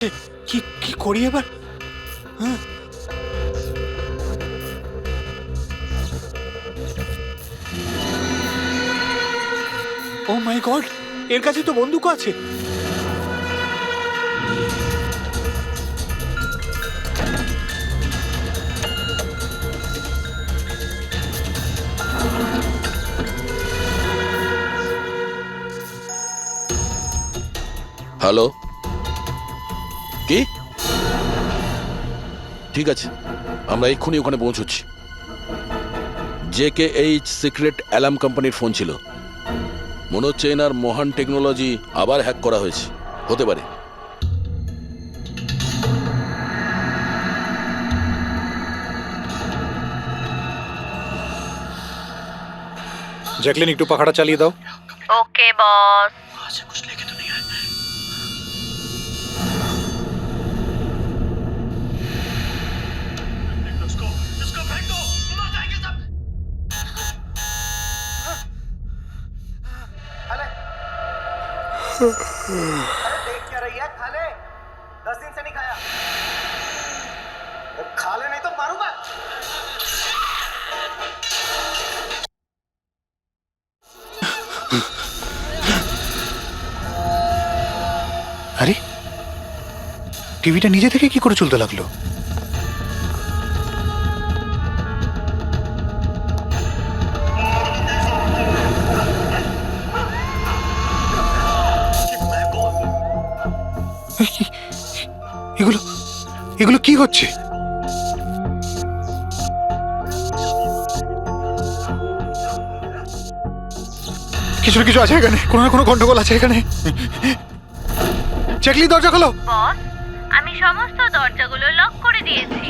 কি কি করি এবার? হ্যাঁ, ও মাই গড, এর কাছে তো বন্দুক আছে। হ্যালো, কি? ঠিক আছে, আমরা এক্ষুনি ওখানে পৌঁছচ্ছি। JKH সিক্রেট অ্যালার্ম কোম্পানির ফোন ছিল। মনে হচ্ছে এনার মহান টেকনোলজি আবার হ্যাক করা হয়েছে। হতে পারে। জ্যাকলিন, একটু পাখাটা চালিয়ে দাও। ওকে বস। देख क्या रही है? खा ले। 10 दिन से नहीं खाया। खा ले नहीं तो मारूंगा। আরে, টিভিটা নিজে থেকে কি করে চলতে লাগলো? এগুলো এগুলো কি হচ্ছে? কিছু না কিছু আছে এখানে, কোনো না কোনো গন্ডগোল আছে এখানে। জ্যাকলিন, দরজা খোলো। বস, আমি সমস্ত দরজাগুলো লক করে দিয়েছি।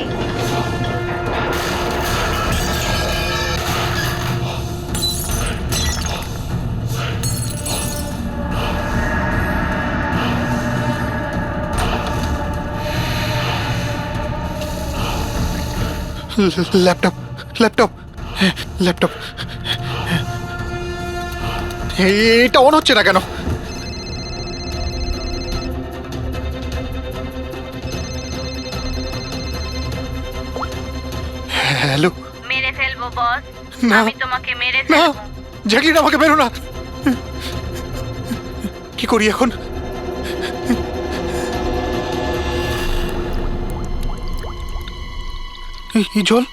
ল্যাপটপ ল্যাপটপ ল্যাপটপ, এটা অন হচ্ছে না কেন? হ্যালো। মেরে ফেলবো বস, না। আমি তোমাকে মেরে না, ফেলবো। জ্যাকলিন, আমাকে বেরো না। কি করি এখন? এই জল,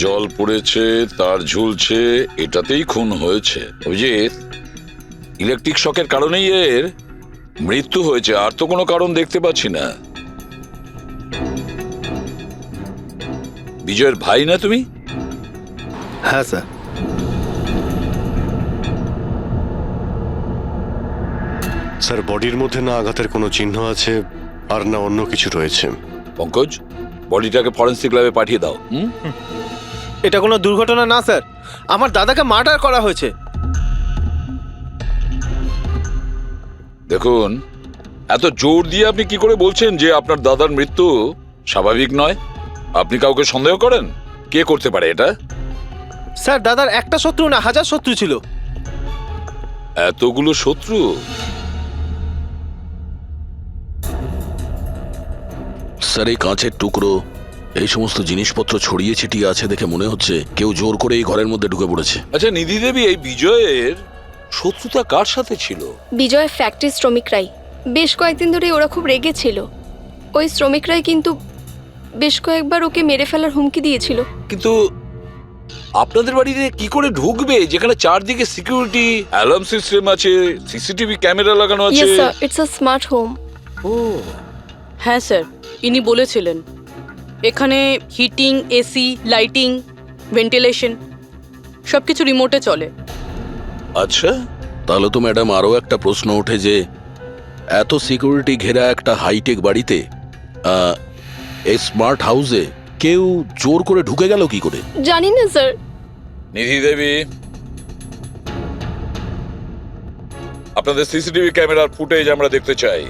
জল পড়েছে, তার ঝুলছে, এটাতেই খুন হয়েছে। অভিজিৎ, ইলেকট্রিক শকের কারণেই এর মৃত্যু হয়েছে, আর তো কোনো কারণ দেখতে পাচ্ছি না। বিজয়ের ভাই না তুমি? হ্যাঁ স্যার। স্যার, বডির মধ্যে না আঘাতের কোনো চিহ্ন আছে আর না অন্য কিছু রয়েছে। পঙ্কজ, বডিটাকে ফরেন্সিক ল্যাবে পাঠিয়ে দাও। এটা কোনো দুর্ঘটনা না স্যার, আমার দাদাকে মার্ডার করা হয়েছে। দেখুন, এত জোর দিয়ে আপনি কি করে বলছেন যে আপনার দাদার মৃত্যু স্বাভাবিক নয়? আপনি কাউকে সন্দেহ করেন? কে করতে পারে এটা? স্যার, দাদার একটা শত্রু না, হাজার শত্রু ছিল। এতগুলো শত্রু? স্যার, এই কাঁচের টুকরো, এই সমস্ত জিনিসপত্র ছড়িয়ে ছিটিয়ে আছে দেখে মনে হচ্ছে কেউ জোর করে এই ঘরের মধ্যে ঢুকে পড়েছে। আচ্ছা নিধি দেবী, এই বিজয়ের শত্রুতা কার সাথে ছিল? বিজয় ফ্যাক্টরি শ্রমিকরাই। বেশ কয়েকদিন ধরে ওরা খুব রেগেছিল। ওই শ্রমিকরাই কিন্তু বেশ কয়েকবার ওকে মেরে ফেলার হুমকি দিয়েছিল। কিন্তু আপনাদের বাড়িতে কি করে ঢুকবে যেখানে চারদিকে সিকিউরিটি, অ্যালার্ম সিস্টেম আছে, সিসিটিভি ক্যামেরা লাগানো আছে? Yes sir, it's a smart home. ও, হ্যাঁ স্যার, ইনি বলেছিলেন এখানে হিটিং, এসি, লাইটিং, ভেন্টিলেশন সব কিছু রিমোটে চলে। আচ্ছা। তাহলে তো ম্যাডাম আরও একটা প্রশ্ন ওঠে যে এত সিকিউরিটি ঘেরা একটা হাইটেক বাড়িতে এই স্মার্ট হাউসে কেউ জোর করে ঢুকে গেল কি করে? জানি না স্যার। নিধি দেবী, আপনাদের সিসিটিভি ক্যামেরার ফুটেজ আমরা দেখতে চাই।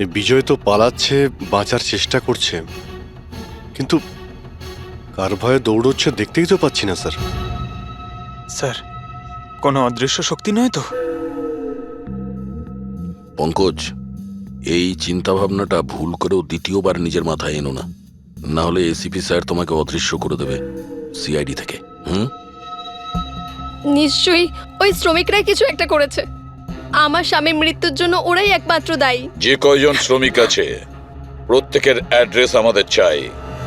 এই বিজয় তো পালাচ্ছে, বাঁচার চেষ্টা করছে, কিন্তু কার ভয়ে দৌড়চ্ছে দেখতেই তো পাচ্ছি না স্যার। স্যার, কোনো অদৃশ্য শক্তি নয় তো? পঙ্কজ, এই চিন্তাভাবনাটা ভুল করেও দ্বিতীয়বার নিজের মাথায় এনো না, না হলে এসিপি স্যার তোমাকে অদৃশ্য করে দেবে সিআইডি থেকে। নিশ্চয়ই ওই শ্রমিকরাই কিছু একটা করেছে। আমার স্বামীর মৃত্যুর জন্য ওরাই একমাত্র দায়ী। যে কয়জন শ্রমিক আছে প্রত্যেকের অ্যাড্রেস আমাদের চাই।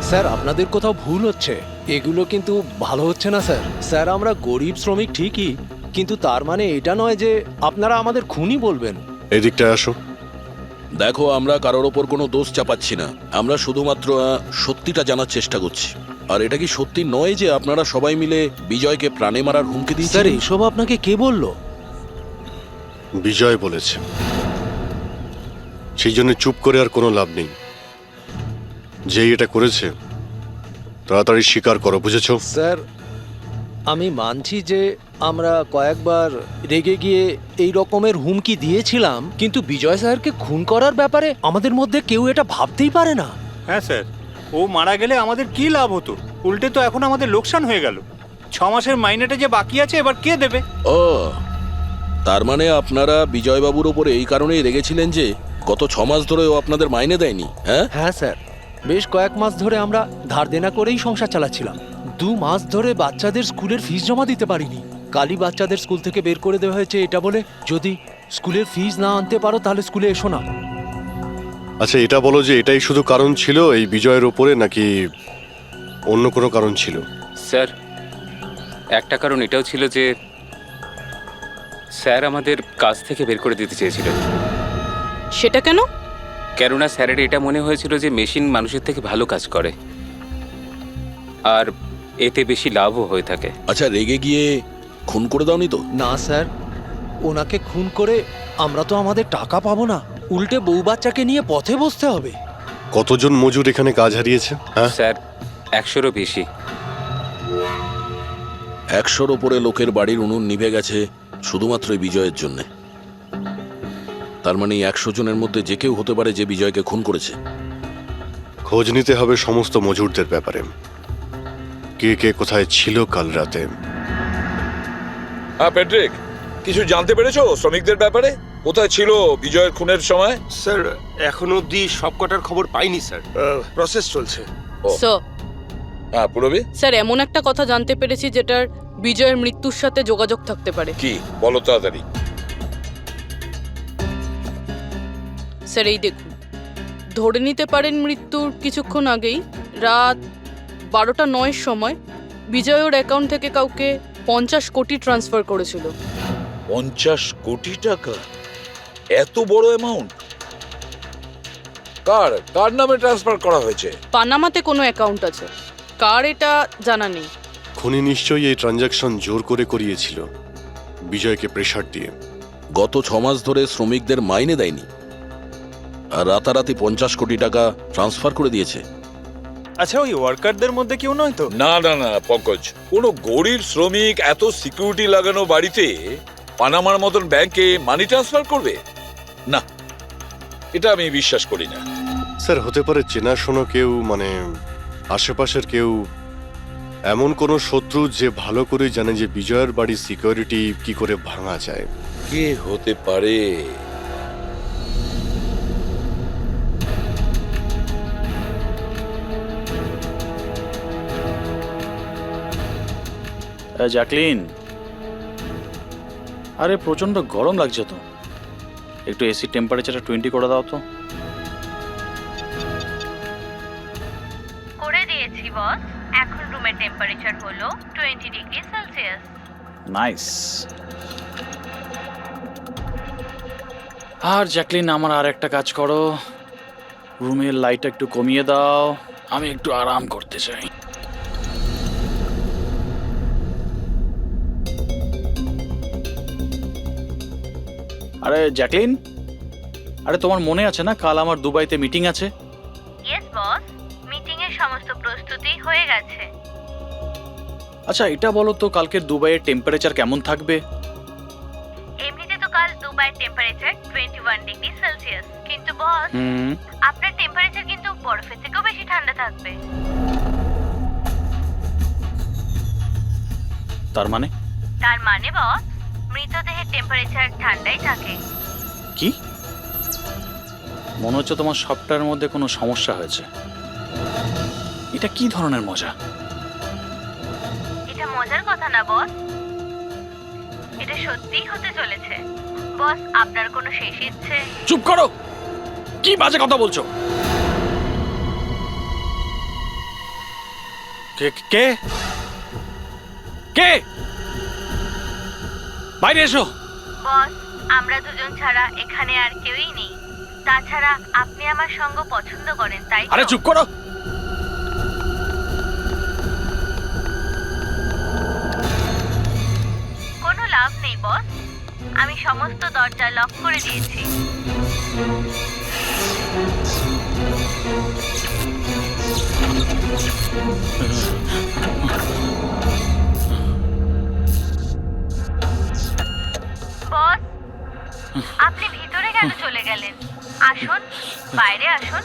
স্যার, আপনাদের কোথাও ভুল হচ্ছে, এগুলো কিন্তু ভালো হচ্ছে না স্যার। স্যার, আমরা গরিব শ্রমিক ঠিকই, কিন্তু তার মানে এটা নয় যে আপনারা আমাদের খুনি বলবেন। এই দিকটায় আসো। দেখো, আমরা কারোর ওপর কোনো দোষ চাপাচ্ছি না, আমরা শুধুমাত্র সত্যিটা জানার চেষ্টা করছি। আর এটা কি সত্যি নয় যে আপনারা সবাই মিলে বিজয়কে প্রাণে মারার হুমকি স্যার, দিয়েছেন? এসব আপনাকে কে বললো? বিজয় বলেছে, সেই জন্য চুপ করে আর কোনো লাভ নেই। যেই এটা করেছে তাড়াতাড়ি স্বীকার করো, বুঝেছো? স্যার, আমি মানছি যে আমরা কয়েকবার রেগে গিয়ে এই রকমের হুমকি দিয়েছিলাম, কিন্তু বিজয় স্যারকে খুন করার ব্যাপারে আমাদের মধ্যে কেউ এটা ভাবতেই পারে না। হ্যাঁ স্যার, ও মারা গেলে আমাদের কি লাভ হতো? উল্টে তো এখন আমাদের লোকসান হয়ে গেল। 6 মাসের মাইনেটা যে বাকি আছে এবার কে দেবে? ও, তার মানে আপনারা বিজয়বাবুর ওপরে এই কারণেই রেগেছিলেন যে গত 6 মাস ধরে ও আপনাদের মাইনে দেয়নি? হ্যাঁ হ্যাঁ স্যার, বেশ কয়েক মাস ধরে আমরা ধার দেনা করেই সংসার চালাচ্ছিলাম। 2 মাস ধরে বাচ্চাদের স্কুলের ফিস জমা দিতে পারিনি। কালই বাচ্চাদের স্কুল থেকে বের করে দেওয়া হয়েছে এটা বলে, যদি স্কুলের ফিস না আনতে পারো তাহলে স্কুলে এসো না। আচ্ছা, এটা বলো যে এটাই শুধু কারণ ছিল এই বিজয়ের ওপরে, নাকি অন্য কোনো কারণ ছিল? স্যার, একটা কারণ এটাও ছিল যে স্যার আমাদের কাজ থেকে বের করে দিতে চেয়েছিলেন। সেটা কেন? কেননা স্যারের এটা মনে হয়েছিল যে মেশিন মানুষের থেকে ভালো কাজ করে আর এতে বেশি লাভও হয়ে থাকে। আচ্ছা, রেগে গিয়ে খুন করে দাওনি তো? না স্যার, ওনাকে খুন করে আমরা তো আমাদের টাকা পাবো না, উল্টে বউ বাচ্চাকে নিয়ে পথে বসতে হবে। কতজন মজুর এখানে কাজ হারিয়েছে? হ্যাঁ স্যার, 100-রও বেশি। 100-র ওপরে লোকের বাড়ির উনুন নিভে গেছে শুধুমাত্র এই বিজয়ের জন্যে। তার মানে 100 জনের মধ্যে যে কেউ হতে পারে যে বিজয়কে খুন করেছে। খোঁজ নিতে হবে সমস্ত মজুরদের ব্যাপারে, কে কে কোথায় ছিল কাল রাতে। হ্যাঁ প্যাট্রিক, কিছু জানতে পেরেছো শ্রমিকদের ব্যাপারে? কোথায় ছিল বিজয়ের খুনের সময়? স্যার, এখনো অবধি সব কটার খবর পাইনি স্যার, প্রসেস চলছে। স্যার, হ্যাঁ পুরবি, স্যার, এমন একটা কথা জানতে পেরেছি যেটার বিজয়ের মৃত্যুর সাথে যোগাযোগ থাকতে পারে। কি বলো তাড়াতাড়ি। স্যার, এই দেখুন, ধরে নিতে পারেন মৃত্যুর কিছুক্ষণ আগেই রাত 12:09 সময় বিজয় ওর অ্যাকাউন্ট থেকে কাউকে 50 কোটি ট্রান্সফার করেছিল। 50 কোটি টাকা? এত বড় অ্যামাউন্ট কার কার নামে ট্রান্সফার করা হয়েছে? পানামাতে কোনো অ্যাকাউন্ট আছে, কার এটা জানা নেই। খুনি নিশ্চয়ই এই ট্রানজাকশন জোর করে করিয়েছিল বিজয়কে প্রেসার দিয়ে। গত 6 মাস ধরে শ্রমিকদের মাইনে দেয়নি আর রাতারাতি 50 কোটি টাকা ট্রান্সফার করে দিয়েছে। আচ্ছা, ওই ওয়ার্কারদের মধ্যে কেউ নয় তো? না না না পঙ্কজ, কোনো গরিব শ্রমিক এত সিকিউরিটি লাগানো বাড়িতে পানামার মতন ব্যাংকে মানি ট্রান্সফার করবে? না, এটা আমি বিশ্বাস করি না। স্যার, হতে পারে চেনাশোনা কেউ, মানে আশেপাশের কেউ, এমন কোনো শত্রু যে ভালো করে জানে যে বিজয়ের বাড়ির সিকিউরিটি কি করে ভাঙা যায়। কে হতে পারে? জ্যাকলিন, আরে প্রচন্ড গরম লাগছে তো, একটু এসি টেম্পারেচারটা 20 করে দাও তো। করে দিয়েছি বস। এখন রুমের টেম্পারেচার হলো 20 ডিগ্রি সেলসিয়াস। নাইস। আর জ্যাকলিন, আমার আর একটা কাজ করো, রুমের লাইটটা একটু কমিয়ে দাও, আমি একটু আরাম করতে চাই। আরে জ্যাকলিন, আরে তোমার মনে আছে না কাল আমার দুবাইতে মিটিং আছে? ইয়েস বস, মিটিং এর সমস্ত প্রস্তুতি হয়ে গেছে। আচ্ছা এটা বলো তো কালকের দুবাইয়ের টেম্পারেচার কেমন থাকবে? এমনিতে তো কাল দুবাইয়ের টেম্পারেচার 21 ডিগ্রি সেলসিয়াস, কিন্তু বস আপনার টেম্পারেচার কিন্তু বরফের থেকেও বেশি ঠান্ডা থাকবে। তার মানে? তার মানে বস, মৃতদেহের টেম্পারেচার ঠান্ডাই থাকে। কি? মনে হচ্ছে তোমার সবটার মধ্যে কোনো সমস্যা হয়েছে। এটা কি ধরনের মজা? এটা মজার কথা না বস, এটা সত্যিই হতে চলেছে। বস, আপনার কোনো শেষ ইচ্ছে? চুপ করো, কি বাজে কথা বলছো? কে কে কে? বাইরে এসো। বস, আমরা দুজন ছাড়া এখানে আর কেউই নেই। তাছাড়া আপনি আমার সঙ্গ পছন্দ করেন, তাই তো? আরে চুপ করো। কোনো লাভ নেই বস, আমি সমস্ত দরজা লক করে দিয়েছি। বস, আপনি ভিতরে কেন চলে গেলেন? আসুন, বাইরে আসুন।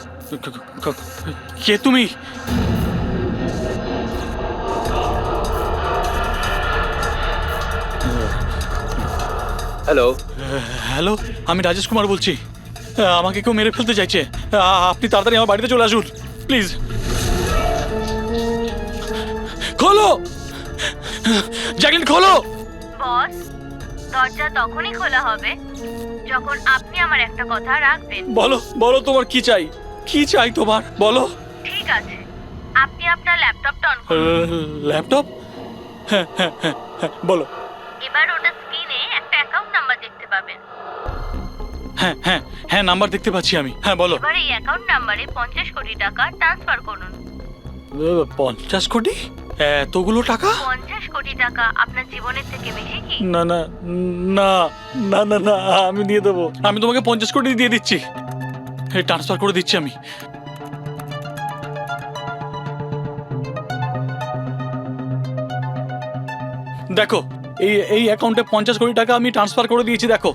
কে তুমি? হ্যালো। হ্যালো, আমি রাজেশ কুমার বলছি। আমাকে কেউ মেরে ফেলতে চাইছে। আপনি তাড়াতাড়ি আমার বাড়িতে চলে আসুন প্লিজ। খোলো জ্যাকলিন, খোলো। বস, দরজা তখনই খোলা হবে যখন আপনি আমার একটা কথা রাখবেন। বলো বলো, তোমার কি চাই? কি চাই তোমার? বলো। ঠিক আছে, আপনি আপনার ল্যাপটপটা অন করুন। ল্যাপটপ? হ্যাঁ হ্যাঁ হ্যাঁ হ্যাঁ, বলো। এবার ওটা স্ক্রিনে একটা অ্যাকাউন্ট নাম্বার দেখতে পাবেন। হ্যাঁ হ্যাঁ হ্যাঁ, নাম্বার দেখতে পাচ্ছি আমি। হ্যাঁ বলো। এবার এই অ্যাকাউন্ট নাম্বারে 50 কোটি টাকা ট্রান্সফার করুন। 50 কোটি? এতগুলো টাকা? 50 কোটি টাকা আপনার জীবনের থেকে বেশি কি? না না না না না না, আমি দিয়ে দেবো। আমি তোমাকে 50 কোটি দিয়ে দিচ্ছি। ট্রান্সফার করে দিচ্ছি আমি। দেখো, এই অ্যাকাউন্টে 50 কোটি টাকা আমি ট্রান্সফার করে দিয়েছি। দেখো,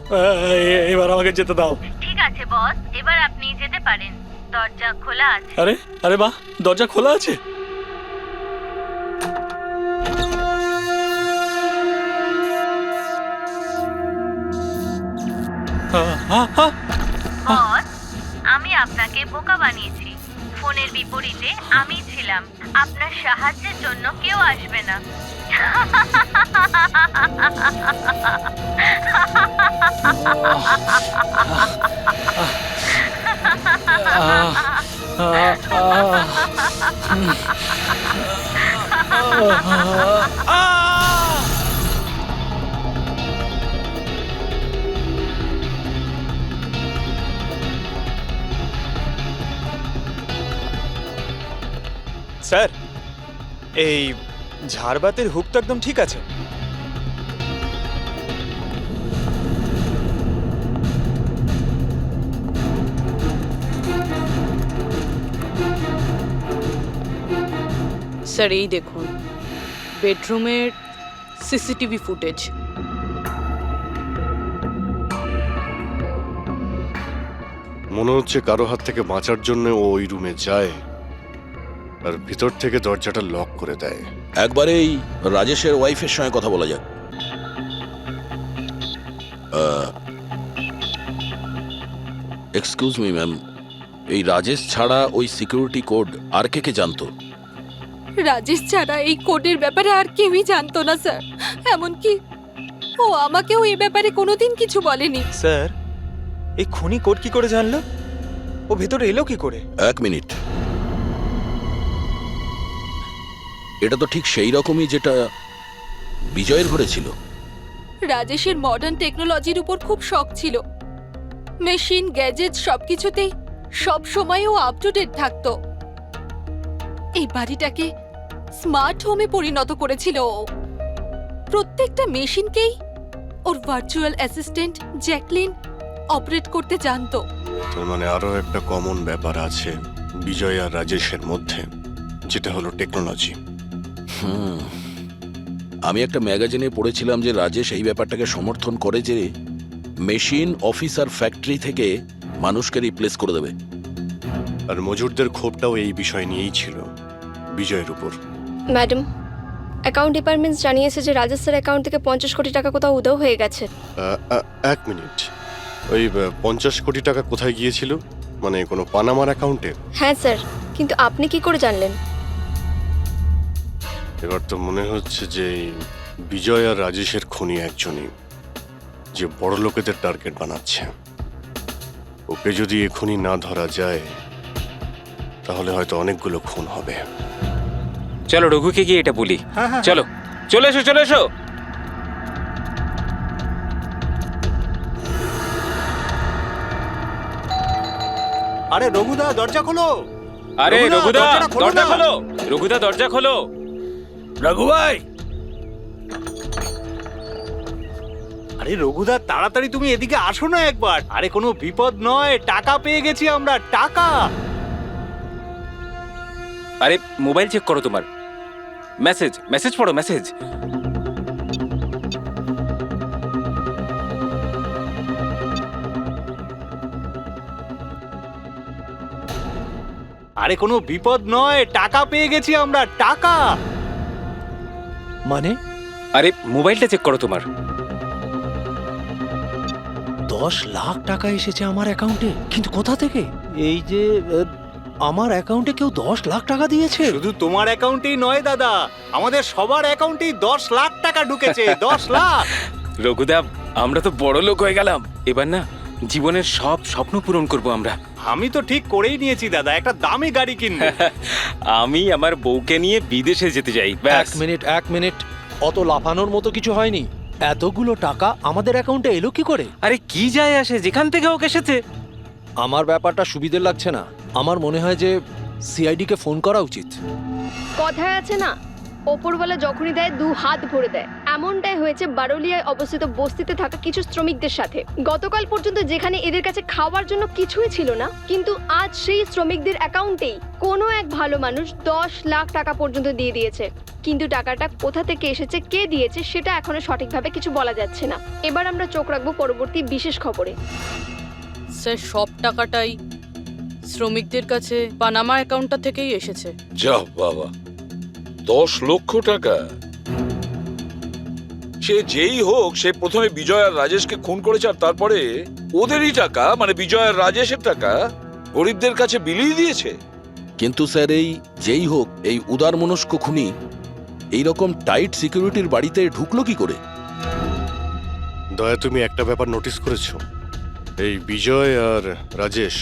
এবার আমাকে যেতে দাও। ঠিক আছে বস, এবার আপনি যেতে পারেন। দরজা খোলা আছে। আরে আরে বাহ, দরজা খোলা আছে। বস, আমি আপনাকে বোকা বানিয়েছি। ফোনের বিপরীতে আমি ছিলাম। আপনার সাহায্যের জন্য কেউ আসবে না। স্যার, এই ঝাড়বাতির হুক তো একদম ঠিক আছে। স্যার এই দেখুন বেডরুমের সিসিটিভি ফুটেজ। মনে হচ্ছে কারো হাত থেকে বাঁচার জন্য ও ওই রুমে যায় আর ভিতর থেকে দরজাটা লক করে দেয়। একবারেই রাজেশের ওয়াইফের সঙ্গে কথা বলা যাক। এক্সকিউজ মি ম্যাম, এই রাজেশ ছাড়া ওই সিকিউরিটি কোড আর কে কে জানতো? রাজেশ ছাড়া এই কোডের ব্যাপারে আর কেউই জানতো না স্যার। এমনকি ও আমাকেও এই ব্যাপারে কোনোদিন কিছু বলেনি। স্যার, এই খুনি কোড কি করে জানলো? ও ভেতরে এলো কি করে? এক মিনিট, এটা তো ঠিক সেই রকমই যেটা বিজয়ের ঘরে ছিল। রাজেশের মডার্ন টেকনোলজির উপর খুব শখ ছিল। মেশিন, গ্যাজেট সবকিছুতেই সব সময় ও আপ টু ডেট থাকতো। এই বাড়িটাকে স্মার্ট হোমে পরিণত করেছিল ও। প্রত্যেকটা মেশিনকেই ওর ভার্চুয়াল অ্যাসিস্ট্যান্ট জ্যাকলিন অপারেট করতে জানতো। তার মানে আরো একটা কমন ব্যাপার আছে বিজয় আর রাজেশের মধ্যে, যেটা হলো টেকনোলজি। আমি একটা ম্যাগাজিনে পড়েছিলাম যে রাজেশ এই ব্যাপারটাকে সমর্থন করে যে মেশিন অফিস আর ফ্যাক্টরি থেকে মানুষকে রিপ্লেস করে দেবে। আর মজুরদের ক্ষোভটাও এই বিষয় নিয়েই ছিল, বিজয়ের উপর। ম্যাডাম, অ্যাকাউন্ট ডিপার্টমেন্টস জানিয়েছে যে রাজেশ স্যার অ্যাকাউন্ট থেকে 50 কোটি টাকা কোথাও উধাও হয়ে গেছে। এক মিনিট, ওই 50 কোটি টাকা কোথায় গিয়েছিল? মানে কোনো পানামার অ্যাকাউন্টে? হ্যাঁ স্যার, কিন্তু আপনি কি করে জানলেন? এবার তো মনে হচ্ছে যে এই বিজয় আর রাজেশের খুনি একজনই, যে বড় লোকেদের টার্গেট বানাচ্ছে। ওকে যদি এখনই না ধরা যায় তাহলে হয়তো অনেকগুলো খুন হবে। চলো রঘুকে গিয়ে এটা বলি। হ্যাঁ, হ্যাঁ, চলো চলে এসো চলে এসো। আরে রঘুদা দরজা খোলো। আরে রঘুদা, রঘুদা দরজাটা খোলো দরজা না। খোলো, রঘুদা দরজা খোলো। রঘু ভাই, আরে রঘুদা তাড়াতাড়ি তুমি এদিকে আসো না একবার। আরে কোনো বিপদ নয়, টাকা পেয়ে গেছি আমরা, টাকা। আরে মোবাইল চেক করো তোমার। মেসেজ মেসেজ পড়ো মেসেজ। আরে কোনো বিপদ নয়, টাকা পেয়ে গেছি আমরা, টাকা। মানে আরে মোবাইলটা চেক করো তোমার। 10 লাখ টাকা এসেছে আমার অ্যাকাউন্টে, কিন্তু কোথা থেকে? এই যে আমার অ্যাকাউন্টে কেউ 10 লাখ টাকা দিয়েছে? শুধু তোমার অ্যাকাউন্টেই নয় দাদা, আমাদের সবার অ্যাকাউন্টেই 10 লাখ টাকা ঢুকেছে। 10 লাখ। রঘুদা, আমরা তো বড় লোক হয়ে গেলাম। এবার না জীবনের সব স্বপ্ন পূরণ করব আমরা। আমি তো ঠিক করেই নিয়েছি দাদা, একটা দামি গাড়ি কিনবো। আমি আমার বউকে নিয়ে বিদেশে যেতে চাই। ব্যাস। এক মিনিট, অত লাফানোর মতো কিছু হয়নি। এতগুলো টাকা আমাদের অ্যাকাউন্টে এলো কি করে? আরে কি যায় আসে, যেখান থেকে হোক এসেছে। আমার ব্যাপারটা সুবিধে লাগছে না। আমার মনে হয় যে সিআইডি কে ফোন করা উচিত। কথায় আছে না, ওপরওয়ালা যখনই দেয় 2 হাত ভরে দেয়। এমনটাই হয়েছে বারোলিয়ায় অবস্থিত বস্তিতে থাকা কিছু শ্রমিকদের সাথে। গতকাল পর্যন্ত যেখানে এদের কাছে খাওয়ার জন্য কিছুই ছিল না, কিন্তু আজ সেই শ্রমিকদের অ্যাকাউন্টেই কোনো এক ভালো মানুষ 10 লাখ টাকা পর্যন্ত দিয়ে দিয়েছে। কিন্তু টাকাটা কোথা থেকে এসেছে, কে দিয়েছে, সেটা এখনো সঠিকভাবে কিছু বলা যাচ্ছে না। এবার আমরা চোখ রাখবো পরবর্তী বিশেষ খবরে। স্যার, সব টাকাটাই শ্রমিকদের কাছে পানামা অ্যাকাউন্টটা থেকেই এসেছে। যা বাবা, 10 লক্ষ টাকা! সে যেই হোক, সে প্রথমে বিজয় আর রাজেশকে খুন করেছে, আর তারপরে ওদেরই টাকা, মানে বিজয় আর রাজেশের টাকা গরিবদের কাছে বিলিয়ে দিয়েছে। কিন্তু স্যার, এই যেই হোক, এই উদারমনস্ক খুনি এইরকম টাইট সিকিউরিটির বাড়িতে ঢুকলো কি করে? দয়া, তুমি একটা ব্যাপার নোটিস করেছো? এই বিজয় আর রাজেশ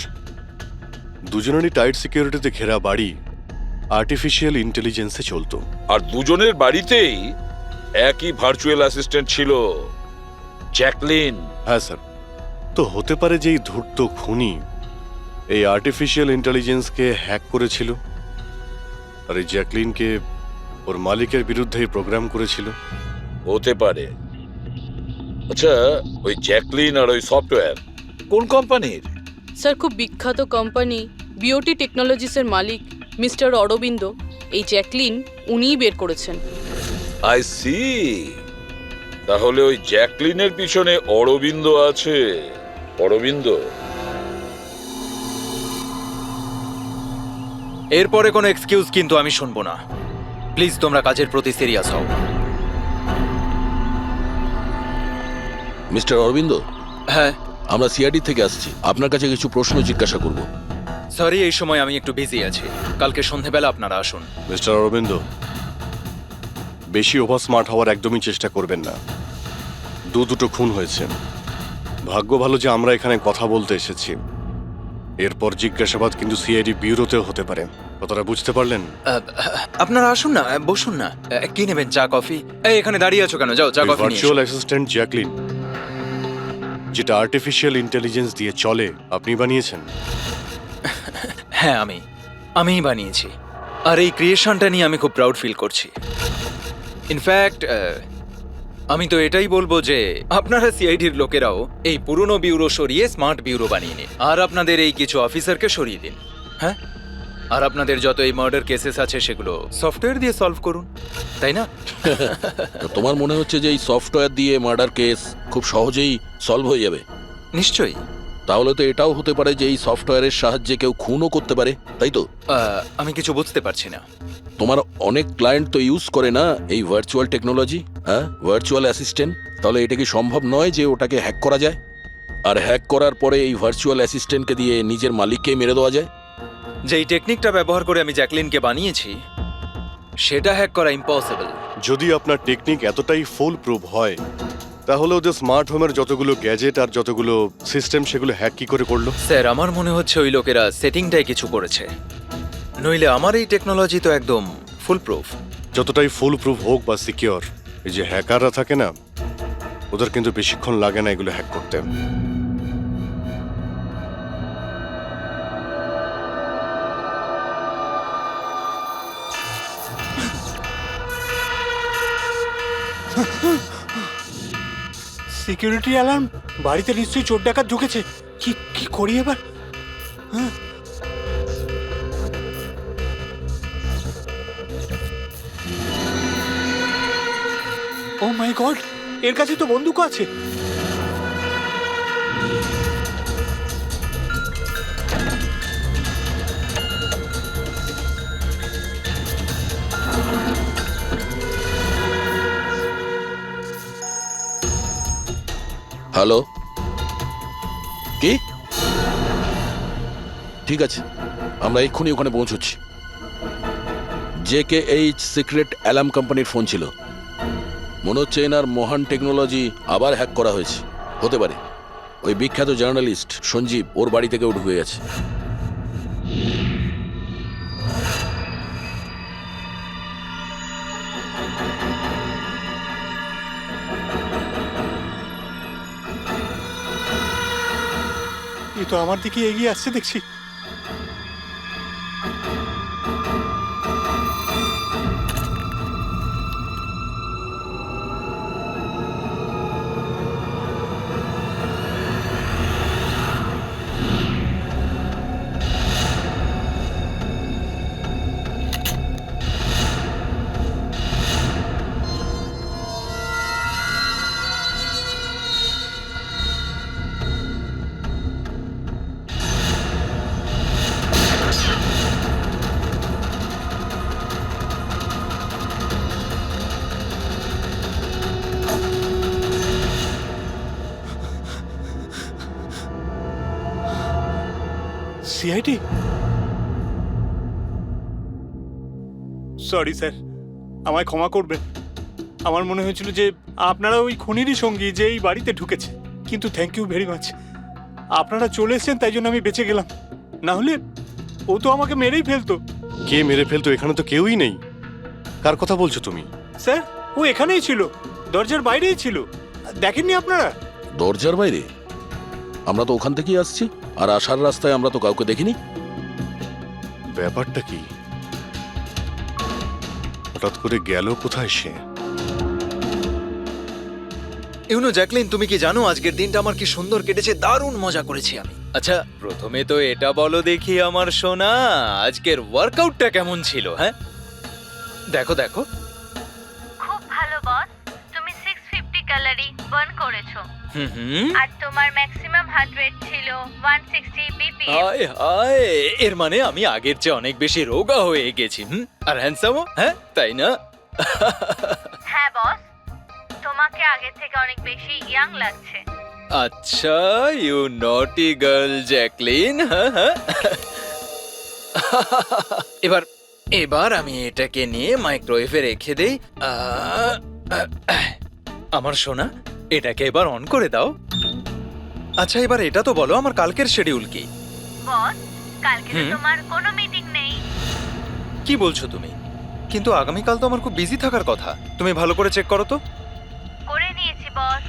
দুজনেরই টাইট সিকিউরিটিতে ঘেরা বাড়ি আর্টিফিশিয়াল ইন্টেলিজেন্সে চলতো। আর দুজনের বাড়িতেই একই ভার্চুয়াল অ্যাসিস্ট্যান্ট ছিল, জ্যাকলিন। হ্যাঁ স্যার, তো হতে পারে যে এই ধূর্ত খুনি এই আর্টিফিশিয়াল ইন্টেলিজেন্সকে হ্যাক করেছিল, আর এই জ্যাকলিনকে ওর মালিকের বিরুদ্ধে প্রোগ্রাম করেছিল। হতে পারে। আচ্ছা, ওই জ্যাকলিন আর ওই সফটওয়্যার কোন কোম্পানির? স্যার, খুব বিখ্যাত কোম্পানি বিওটি টেকনোলজিসের মালিক মিস্টার অরবিন্দ। এই জ্যাকলিন উনিই বের করেছেন। I see. তাহলে ওই জ্যাকলিনের পিছনে অরবিন্দ আছে। অরবিন্দ। এরপরে কোনো এক্সকিউজ কিন্তু আমি শুনবো না। প্লিজ তোমরা কাজের প্রতি সিরিয়াস হও। মিস্টার অরবিন্দ, হ্যাঁ, আমরা সিআইডি থেকে আসছি, আপনার কাছে কিছু প্রশ্ন জিজ্ঞাসা করব। সরি, এই সময় আমি একটু বিজি আছি। কালকে সন্ধেবেলা আপনারা আসুন। মিস্টার অরবিন্দ, বেশি ওভার স্মার্ট হওয়ার একদমই চেষ্টা করবেন না। দুটো খুন হয়েছে। ভাগ্য ভালো যে আমরা এখানে কথা বলতে এসেছি। এরপর জিজ্ঞাসাবাদ কিন্তু সিআইডি ব্যুরোতেও হতে পারে। কথাটা বুঝতে পারলেন? আপনারা আসুন না, বসুন না। কি নেবেন, চা কফি? এই এখানে দাঁড়িয়ে আছো কেন? যাও চা কফি নিয়ে ভার্চুয়াল অ্যাসিস্ট্যান্ট জ্যাকলিন, যেটা আর্টিফিশিয়াল ইন্টেলিজেন্স দিয়ে চলে, আপনি বানিয়েছেন? হ্যাঁ, আমিই বানিয়েছি। আর এই ক্রিয়েশনটা নিয়ে আমি খুব প্রাউড ফিল করছি। ইনফ্যাক্ট আমি তো এটাই বলবো যে আপনারা সিআইডির লোকেরাও এই পুরনো ব্যুরো সরিয়ে স্মার্ট ব্যুরো বানিয়ে নিন, আর আপনাদের এই কিছু অফিসারকে সরিয়ে দিন। হ্যাঁ, আর আপনাদের যত এই মার্ডার কেসেস আছে সেগুলো সফটওয়্যার দিয়ে সলভ করুন, তাই না? তোমার মনে হচ্ছে যে এই সফটওয়্যার দিয়ে মার্ডার কেস খুব সহজেই সলভ হয়ে যাবে? নিশ্চয়ই। তাহলে তো এটাও হতে পারে যে এই সফটওয়্যারের সাহায্যে কেউ খুনও করতে পারে, তাই তো? আমি কিছু বুঝতে পারছি না। তোমার অনেক ক্লায়েন্ট তো ইউজ করে না এই ভার্চুয়াল টেকনোলজি, হ্যাঁ, ভার্চুয়াল অ্যাসিস্ট্যান্ট। তাহলে এটা কি সম্ভব নয় যে ওটাকে হ্যাক করা যায়, আর হ্যাক করার পরে এই ভার্চুয়াল অ্যাসিস্ট্যান্টকে দিয়ে নিজের মালিককে মেরে দেওয়া যায়? যেই টেকনিকটা ব্যবহার করে আমি জ্যাকলিনকে বানিয়েছি সেটা হ্যাক করা ইম্পসিবল। যদি আপনার টেকনিক এতটাই ফুল প্রুফ হয়, তাহলে ওদের স্মার্ট হোমের যতগুলো গ্যাজেট আর যতগুলো সিস্টেম সেগুলো হ্যাক কি করে করলো? স্যার, আমার মনে হচ্ছে ওই লোকেরা সেটিংটাই কিছু করেছে, নইলে আমার এই টেকনোলজি তো একদম ফুল প্রুফ। যতটাই ফুল প্রুফ হোক বা সিকিউর, এই যে হ্যাকাররা থাকে না, ওদের কিন্তু বেশিক্ষণ লাগে না এগুলো হ্যাক করতে। Security alarm! বাড়িতে নিশ্চয়ই চোর ডাকাত ঢুকেছে। কি কি করি এবার? হ্যাঁ, ও মাই গড, এর কাছে তো বন্দুক আছে। হ্যালো, কি? ঠিক আছে, আমরা এক্ষুনি ওখানে পৌঁছচ্ছি। JKH সিক্রেট অ্যালার্ম কোম্পানির ফোন ছিল। মনে হচ্ছে এনার মহান টেকনোলজি আবার হ্যাক করা হয়েছে। হতে পারে ওই বিখ্যাত জার্নালিস্ট সঞ্জীব ওর বাড়ি থেকে ঢুকে গেছে। এ তো আমার দিকে এগিয়ে আসছে দেখছি। সিআইডি? সরি স্যার, আমায় ক্ষমা করবেন। আমার মনে হয়েছিল যে আপনারা ওই খুনিরই সঙ্গী যে এই বাড়িতে ঢুকেছে, কিন্তু থ্যাংক ইউ ভেরি মাচ। আপনারা চলে এসেছেন তাই জন্য আমি বেঁচে গেলাম, না হলে ও তো আমাকে মেরেই ফেলতো। কে মেরে ফেলতো? এখানে তো কেউই নেই। কার কথা বলছো তুমি? স্যার, ও এখানেই ছিল, দরজার বাইরেই ছিল। দেখেননি আপনারা? দরজার বাইরে? আমরা তো ওখান থেকেই আসছি, আর আসার রাস্তায় আমরা তো কাউকে দেখিনি। ব্যাপারটা কি? হঠাৎ করে গেল কোথায় সে? ইউনো জ্যাকলিন, তুমি কি জানো আজকের দিনটা আমার কি সুন্দর কেটেছে? দারুণ মজা করেছি আমি। আচ্ছা, প্রথমে তো এটা বলো দেখি আমার সোনা, আজকের ওয়ার্কআউটটা কেমন ছিল? হ্যাঁ, দেখো দেখো। খুব ভালো বস, তুমি 650 ক্যালোরি বার্ন করেছো। হুম, আর তোমার ম্যাক্সিমাম হার্ট রেট ছিল 160 বিপিএম। হায় হায়, এর মানে আমি আগের চেয়ে অনেক বেশি রোগা হয়ে গেছি। আর হ্যান্ডসামও, হ্যাঁ তাই না? হ্যাঁ বস, তোমাকে আগের থেকে অনেক বেশি ইয়াং লাগছে। আচ্ছা, ইউ নটি গার্ল জ্যাকলিন। হ্যাঁ হ্যাঁ, এবার এবার আমি এটাকে নিয়ে মাইক্রোওয়েভে রেখে দেই। আমার সোনা, এটাকে এবার অন করে দাও। আচ্ছা, এবার এটা তো বলো আমার কালকের শিডিউল কি? বস, কালকে তো তোমার কোনো মিটিং নেই। কি বলছো তুমি? কিন্তু আগামীকাল তো আমার খুব বিজি থাকার কথা। তুমি ভালো করে চেক করো তো। করে নিয়েছি বস,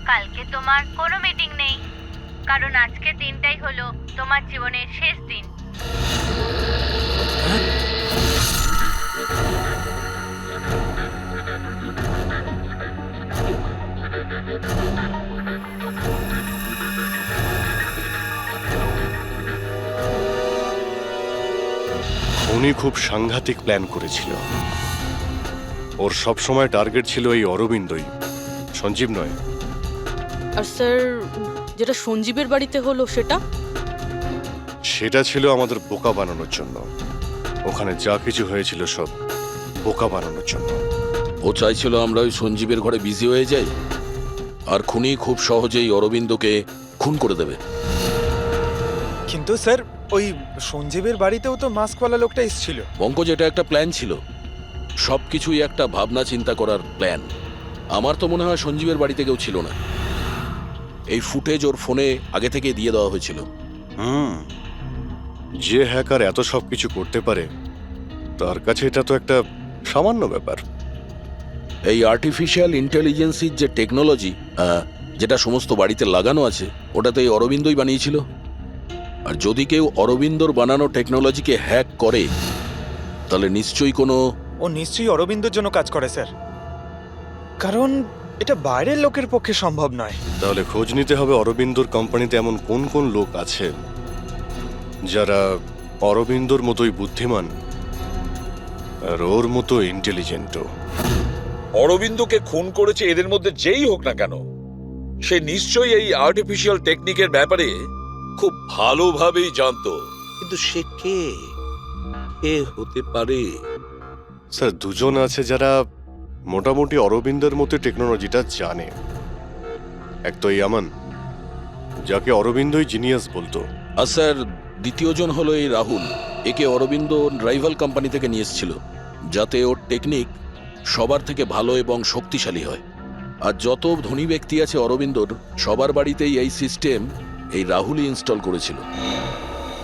কালকে তোমার কোনো মিটিং নেই, কারণ আজকের দিনটাই হলো তোমার জীবনের শেষ দিন। উনি খুব সাংঘাতিক প্ল্যান করেছিল। ওর সব সময় টার্গেট ছিল এই অরবিন্দই, সঞ্জীব নয়। আর স্যার, যেটা সঞ্জীবের বাড়িতে হলো সেটা? সেটা ছিল আমাদের বোকা বানানোর জন্য। ওখানে যা কিছু হয়েছিল সব বোকা বানানোর জন্য। ও চাইছিল আমরা ওই সঞ্জীবের ঘরে বিজি হয়ে যাই, আর খুনি খুব সহজেই অরবিন্দকে খুন করে দেবে। কিন্তু স্যার, ওই সঞ্জীবের বাড়িতেও তো মাস্কওয়ালা লোকটা এসেছিল। পঙ্কজ, এটা একটা প্ল্যান ছিল, সবকিছুই একটা ভাবনা চিন্তা করার প্ল্যান। আমার তো মনে হয় সঞ্জীবের বাড়িতে কেউ ছিল না। এই ফুটেজ ওর ফোনে আগে থেকে দিয়ে দেওয়া হয়েছিল। যে হ্যাকার এত সব কিছু করতে পারে, তার কাছে এটা তো একটা সামান্য ব্যাপার। এই আর্টিফিশিয়াল ইন্টেলিজেন্সির যে টেকনোলজি, যেটা সমস্ত বাড়িতে লাগানো আছে, ওটা তো এই অরবিন্দই বানিয়েছিল। আর যদি কেউ অরবিন্দর বানানো টেকনোলজিকে হ্যাক করে, তাহলে নিশ্চয়ই কোনো... ও নিশ্চয়ই অরবিন্দর জন্য কাজ করে স্যার, কারণ এটা বাইরের লোকের পক্ষে সম্ভব নয়। তাহলে খোঁজ নিতে হবে অরবিন্দর কোম্পানিতে এমন কোন কোন লোক আছে যারা অরবিন্দর মতোই বুদ্ধিমান আর ওর মতো ইন্টেলিজেন্টও। অরবিন্দকে খুন করেছে এদের মধ্যে যেই হোক না কেন, সে নিশ্চয়ই এই আর্টিফিশিয়াল টেকনিকের ব্যাপারে খুব ভালোভাবেই জানতো। কিন্তু সে কে হতে পারে? স্যার, দুজন আছে যারা মোটামুটি অরবিন্দের মতো টেকনোলজিটা জানে। এক তো ইয়ামান, যাকে অরবিন্দই জিনিয়াস বলতো। আর স্যার, দ্বিতীয়জন হলো এই রাহুল। একে অরবিন্দ রাইভাল কোম্পানি থেকে নিয়ে এসেছিল, যাতে ওর টেকনিক সবার থেকে ভালো এবং শক্তিশালী হয়। আর যত ধনী ব্যক্তি আছে অরবিন্দর, সবার বাড়িতেই এই সিস্টেম এই রাহুলই ইনস্টল করেছিল।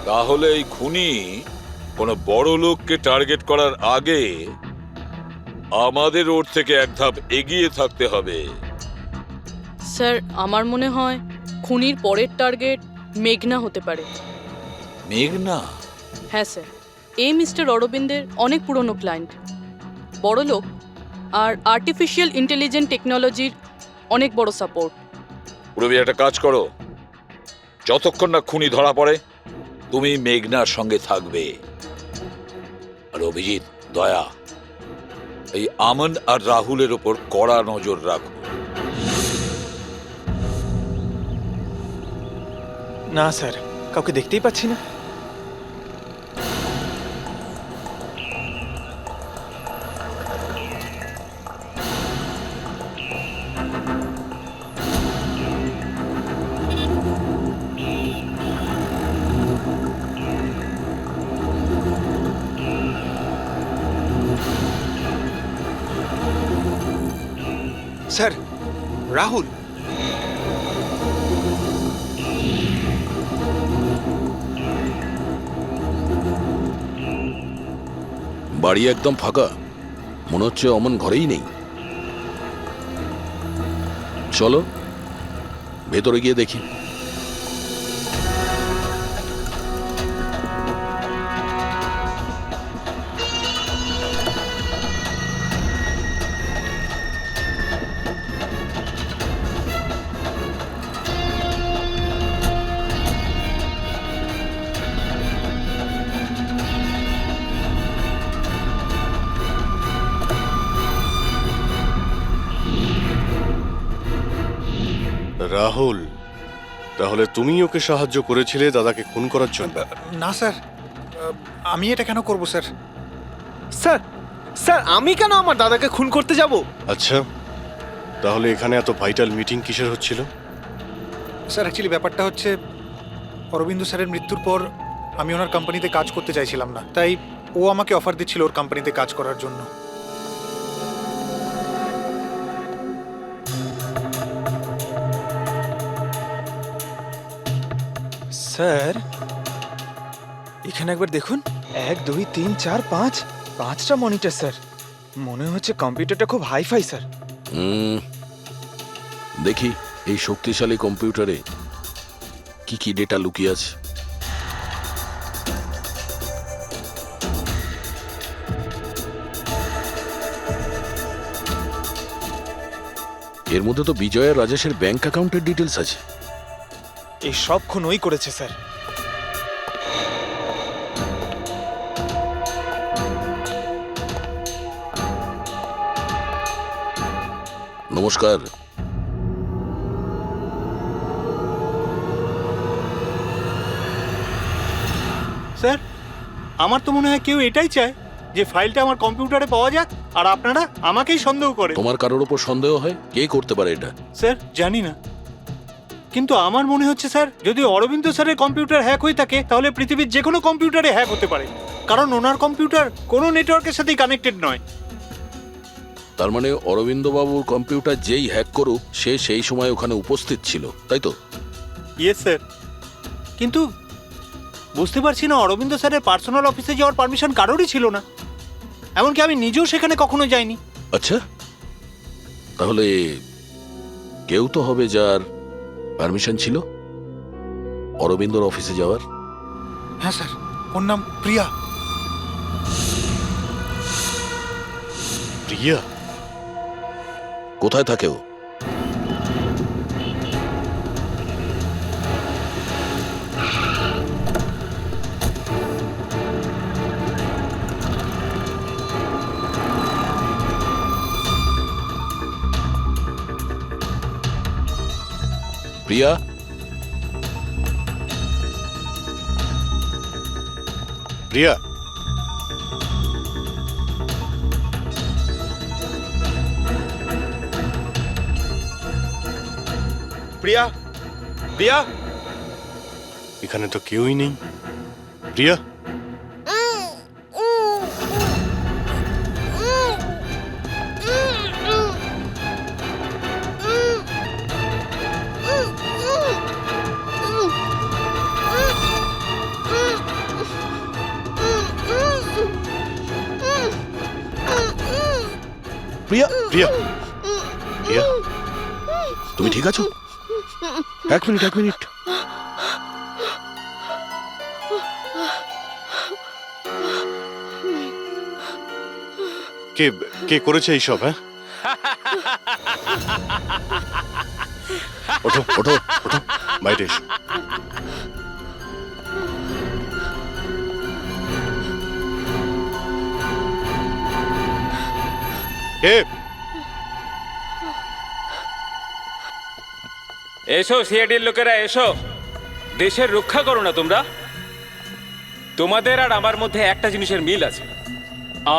তাহলে এই খুনি কোনো বড় লোককে টার্গেট করার আগে আমাদের ওর থেকে এক ধাপ এগিয়ে থাকতে হবে। স্যার, আমার মনে হয় খুনির পরের টার্গেট মেঘনা হতে পারে। মেঘনা? হ্যাঁ স্যার, এই মিস্টার অরবিন্দের অনেক পুরনো ক্লায়েন্ট, বড় লোক, আর আর্টিফিশিয়াল ইন্টেলিজেন্ট টেকনোলজির অনেক বড় সাপোর্ট। পুরবি, একটা কাজ করো, যতক্ষণ না খুনি ধরা পড়ে তুমি মেঘনার সঙ্গে থাকবে। আর অভিজিৎ, দয়া, এই আমন আর রাহুলের ওপর কড়া নজর রাখো। না স্যার, কাউকে দেখতেই পাচ্ছি না। স্যার, রাহুল। বাড়ি একদম ফাঁকা, মনে হচ্ছে অমন ঘরেই নেই। চলো ভেতরে গিয়ে দেখি। রাহুল, তাহলে তুমি ওকে সাহায্য করেছিলে দাদাকে খুন করার জন্য? না স্যার, আমি এটা কেন করব স্যার? স্যার, স্যার, আমি কেন আমার দাদাকে খুন করতে যাব? আচ্ছা, তাহলে এখানে এত ভাইটাল মিটিং কিসের হচ্ছিল? স্যার, অ্যাকচুয়ালি ব্যাপারটা হচ্ছে, অরবিন্দ স্যারের মৃত্যুর পর আমি ওনার কোম্পানিতে কাজ করতে চাইছিলাম না, তাই ও আমাকে অফার দিচ্ছিল ওর কোম্পানিতে কাজ করার জন্য। স্যার, এখানে একবার দেখুন, 1 2 3 4 5, 5টা মনিটর স্যার। মনে হচ্ছে কম্পিউটারটা খুব হাইফাই স্যার। দেখি এই শক্তিশালী কম্পিউটারে কি কি ডেটা লুকিয়ে আছে। এর মধ্যে তো বিজয় আর রাজেশের ব্যাংক অ্যাকাউন্টের ডিটেলস আছে। এই সব খুন ওই করেছে স্যার। নমস্কার। স্যার, আমার তো মনে হয় কেউ এটাই চায় যে ফাইলটা আমার কম্পিউটারে পাওয়া যাক, আর আপনারা আমাকেই সন্দেহ করেন। তোমার কারোর ওপর সন্দেহ হয়? কে করতে পারে এটা? স্যার জানি না, কিন্তু আমার মনে হচ্ছে স্যার, যদি অরবিন্দ স্যারের কম্পিউটার হ্যাক হয়ে থাকে তাহলে পৃথিবীর যে কোনো কম্পিউটারে হ্যাক হতে পারে, কারণ ওনার কম্পিউটার কোনো নেটওয়ার্কের সাথেই কানেক্টেড নয়। তার মানে অরবিন্দ বাবুর কম্পিউটার যেই হ্যাক করুক সে সেই সময় ওখানে উপস্থিত ছিল, তাই তো? ইয়েস স্যার, কিন্তু বুঝতে পারছি না অরবিন্দ স্যারের পার্সোনাল অফিসে যাওয়ার পারমিশন কারোরই ছিল না, এমনকি আমি নিজেও সেখানে কখনো যাইনি। আচ্ছা, তাহলে কেউ তো হবে যার পারমিশন ছিল অরবিন্দর অফিসে যাওয়ার। হ্যাঁ স্যার, ওর নাম প্রিয়া। প্রিয়া? কোথায় থাকে ও? প্রিয়া? প্রিয়া? প্রিয়া? প্রিয়া? এখানে তো কেউই নেই। প্রিয়া? প্রিয়া? প্রিয়া? প্রিয়া? তুমি ঠিক আছো? এক মিনিট। কে কে করেছে এইসব? হ্যাঁ, ওঠো ওঠো ওঠো, বাইরে এসো। কে? এসো সিআইডির লোকেরা, এসো। দেশের রক্ষা করো না তোমরা? তোমাদের আর আমার মধ্যে একটা জিনিসের মিল আছে,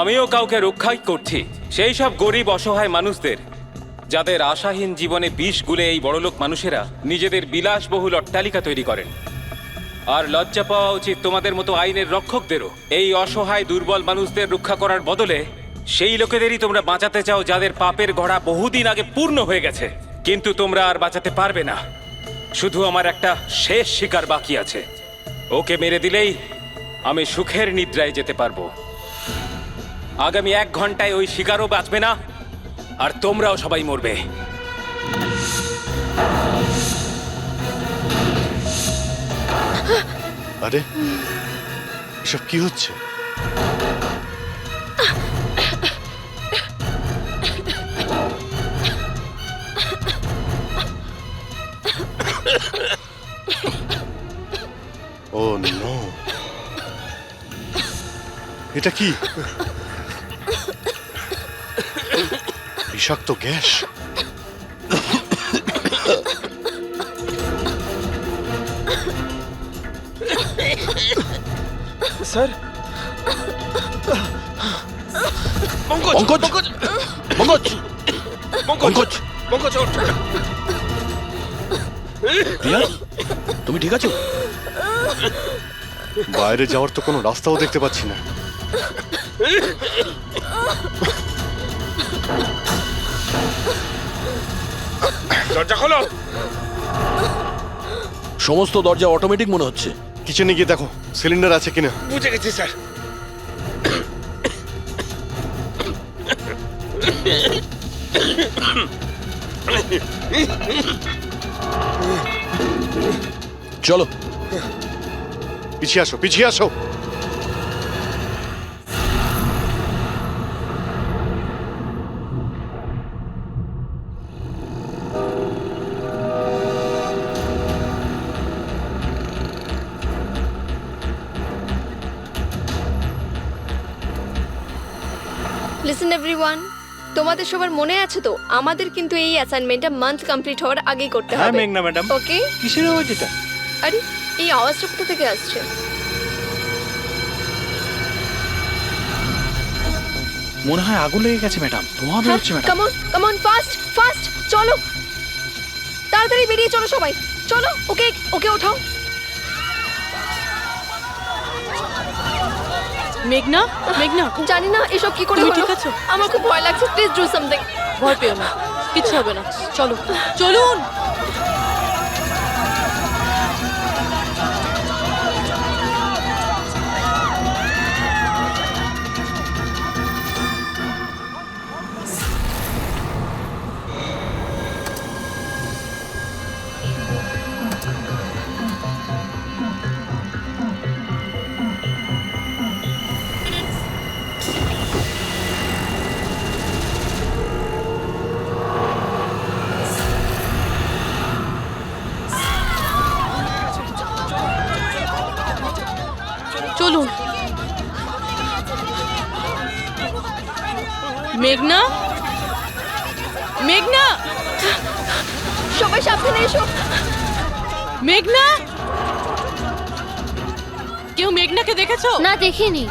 আমিও কাউকে রক্ষাই করছি, সেই সব গরিব অসহায় মানুষদের যাদের আশাহীন জীবনে বিষ গুলে এই বড়লোক মানুষেরা নিজেদের বিলাসবহুল অট্টালিকা তৈরি করেন। আর লজ্জা পাওয়া উচিত তোমাদের মতো আইনের রক্ষকদেরও, এই অসহায় দুর্বল মানুষদের রক্ষা করার বদলে সেই লোকেদেরই তোমরা বাঁচাতে চাও যাদের পাপের ঘোড়া বহুদিন আগে পূর্ণ হয়ে গেছে। কিন্তু তোমরা আর বাঁচাতে পারবে না। শুধু আমার একটা শেষ শিকার বাকি আছে, ওকে মেরে দিলেই আমি সুখের নিদ্রায় যেতে পারবো। আগামী 1 ঘন্টায় ওই শিকারও বাঁচবে না, আর তোমরাও সবাই মরবে। আরে এসব কি হচ্ছে? ও নো, এটা কি? বিষাক্ত গ্যাস। স্যার, পঙ্কজ! প্রিয়া, তুমি ঠিক আছো? বাইরে যাওয়ার তো কোনো রাস্তাও দেখতে পাচ্ছি না। দরজা খোলো। সমস্ত দরজা অটোমেটিক মনে হচ্ছে। কিচেনে গিয়ে দেখো সিলিন্ডার আছে কিনা। বুঝে গেছি স্যার। চলো পিছিয়ে আসো, পিছিয়ে আসো। লিসেন এভরিওয়ান, তোমাদের সবার মনে আছে তো আমাদের কিন্তু এই অ্যাসাইনমেন্টটা মান্থ কমপ্লিট হওয়ার আগেই করতে হ্যাঁ হবে। মেঘনা ম্যাডাম। ওকে? কিসের আওয়াজ এটা? আরে এই আওয়াজটা কোথা থেকে আসছে? মনে হয় আগুন লেগে গেছে ম্যাডাম, ধোঁয়া বেরোচ্ছে madam. Come on fast fast, চলো তাড়াতাড়ি বেরিয়ে চলো সবাই, চলো। ওকে ওকে ওঠাও। মেঘনা, মেঘনা, জানি না এসব কি করে তুমি হলো। ঠিক আছো? আমার খুব ভয় লাগছে, প্লিজ ডু সামথিং। ভয় পেও না, কিচ্ছু হবে না, চলো চলুন। চলুন। মেঘনা, মেঘনা, সবাই সাবধানে এসো। মেঘনা, কেউ মেঘনাকে দেখেছো? না, দেখিনি।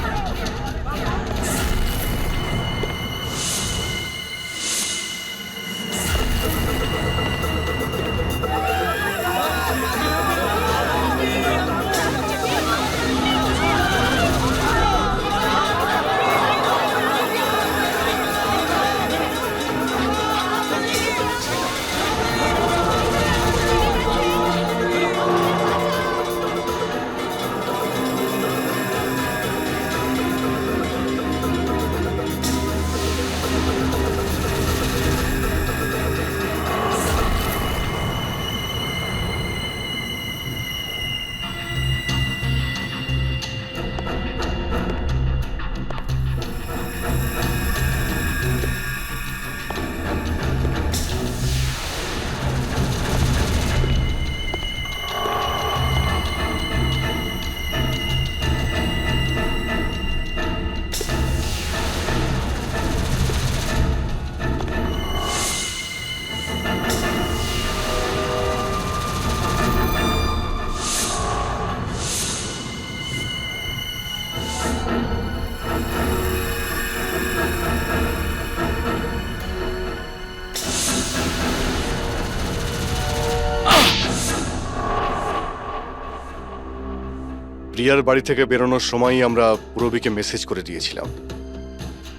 প্রিয়ার বাড়ি থেকে বেরোনোর সময়ই আমরা পূরবীকে মেসেজ করে দিয়েছিলাম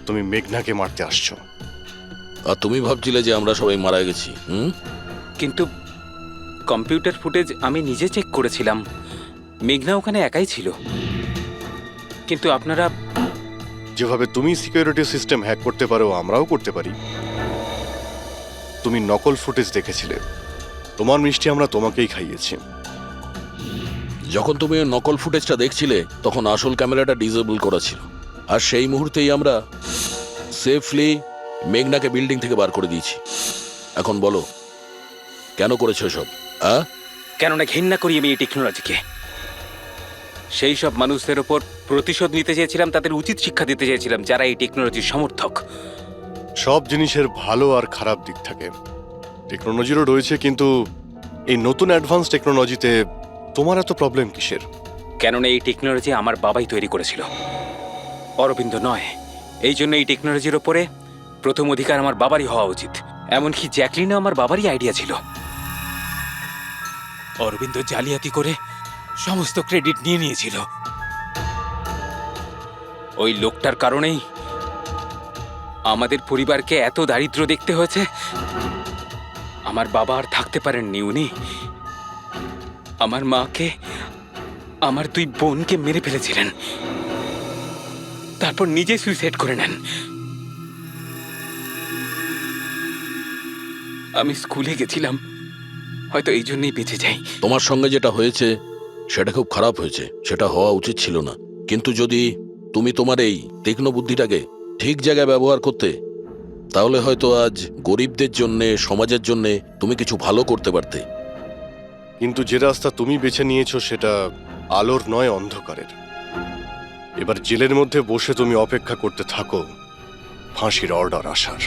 তুমি মেঘনাকে মারতে আসছো। আর তুমি ভাবছিলে যে আমরা সবাই মারা গেছি? কিন্তু কম্পিউটার ফুটেজ আমি নিজে চেক করেছিলাম, মেঘনা ওখানে একাই ছিল। কিন্তু আপনারা যেভাবে তুমি সিকিউরিটি সিস্টেম হ্যাক করতে পারো আমরাও করতে পারি। তুমি নকল ফুটেজ দেখেছিলে, তোমার মিষ্টি আমরা তোমাকেই খাইয়েছি। যখন তুমি ওই নকল ফুটেজটা দেখছিলে তখন আসল ক্যামেরাটা ডিসেবল করা ছিল, আর সেই মুহূর্তেই আমরা সেফলি মেঘনাকে বিল্ডিং থেকে বার করে দিয়েছি। এখন বলো কেন করেছো সব? কেননা ঘৃণা করি আমি এই টেকনোলজিকে। সেই সব মানুষদের ওপর প্রতিশোধ নিতে চেয়েছিলাম, তাদের উচিত শিক্ষা দিতে চেয়েছিলাম যারা এই টেকনোলজির সমর্থক। সব জিনিসের ভালো আর খারাপ দিক থাকে, টেকনোলজিরও রয়েছে, কিন্তু এই নতুন অ্যাডভান্স টেকনোলজিতে তোমার এত প্রবলেম কিসের? কেননা এই টেকনোলজি আমার বাবাই তৈরি করেছিল, অরবিন্দ নয়। এই জন্য এই টেকনোলজির ওপরে প্রথম অধিকার আমার বাবারই হওয়া উচিত। এমনকি জ্যাকলিনও আমার বাবারই আইডিয়া ছিল। অরবিন্দ জালিয়াতি করে সমস্ত ক্রেডিট নিয়ে নিয়েছিল। ওই লোকটার কারণেই আমাদের পরিবারকে এত দারিদ্র দেখতে হয়েছে। আমার বাবা আর থাকতে পারেননি, উনি আমার মাকে, আমার দুই বোনকে মেরে ফেলেছিলেন, তারপর নিজে সুইসাইড করে নেন। আমি স্কুলে গেছিলাম, হয়তো এই জন্যই বেঁচে যাই। তোমার সঙ্গে যেটা হয়েছে সেটা খুব খারাপ হয়েছে, সেটা হওয়া উচিত ছিল না। কিন্তু যদি তুমি তোমার এই তীক্ষ্ণ বুদ্ধিটাকে ঠিক জায়গায় ব্যবহার করতে, তাহলে হয়তো আজ গরিবদের জন্যে, সমাজের জন্যে তুমি কিছু ভালো করতে পারতে। কিন্তু যে রাস্তা তুমি বেছে নিয়েছো সেটা আলোর নয়, অন্ধকারের। এবার জেলের মধ্যে বসে তুমি অপেক্ষা করতে থাকো ফাঁসির অর্ডার আসার।